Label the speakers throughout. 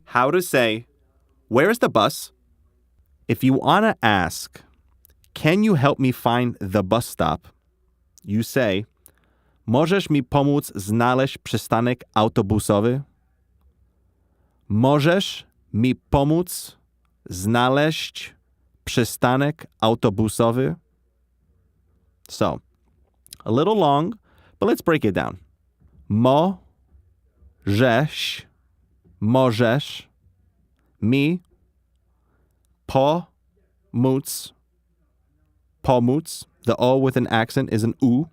Speaker 1: How to say, where's the bus? If you want to ask, can you help me find the bus stop? You say, możesz mi pomóc znaleźć przystanek autobusowy? Możesz mi pomóc znaleźć przystanek autobusowy? So, a little long, but let's break it down. Możesz mi po-moots. The O with an accent is an U.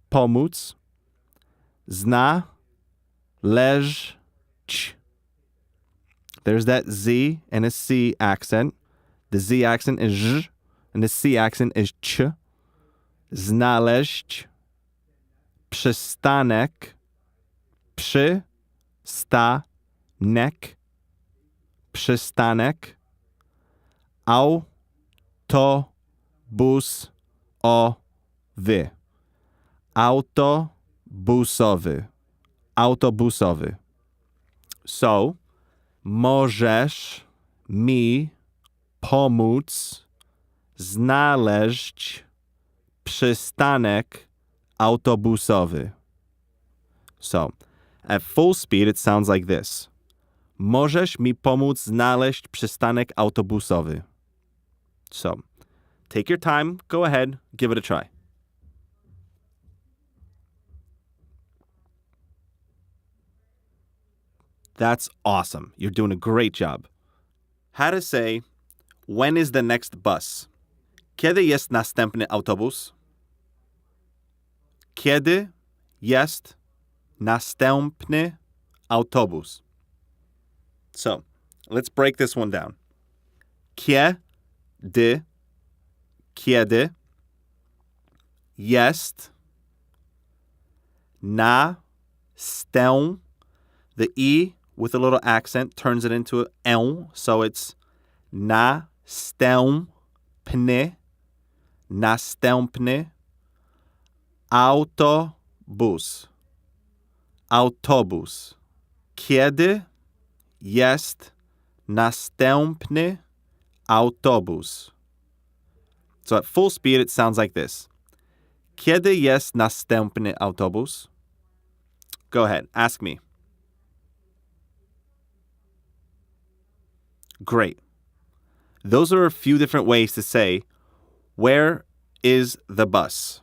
Speaker 1: Po-moots. Snah-lesh-ch. There's that Z and a C accent. The Z accent is Z, and the C accent is ch. Znaleźć przystanek. Pshy-sta-neck. Przystanek. Awto-bus-ovy. Awto-bus-ovy. Awto-bus-ovy. So, możesz mi pomóc znaleźć przystanek autobusowy. So, at full speed, it sounds like this. Możesz mi pomóc znaleźć przystanek autobusowy. So, take your time, go ahead, give it a try. That's awesome. You're doing a great job. How to say, when is the next bus? Kiedy jest następny autobus? Kiedy jest następny autobus? So, let's break this one down. Kiedy jest następny, the E with a little accent turns it into an, so it's następny autobus. Kiedy jest następny autobus? So at full speed, it sounds like this. Kiedy jest następny autobus? Go ahead, ask me. Great. Those are a few different ways to say, where is the bus?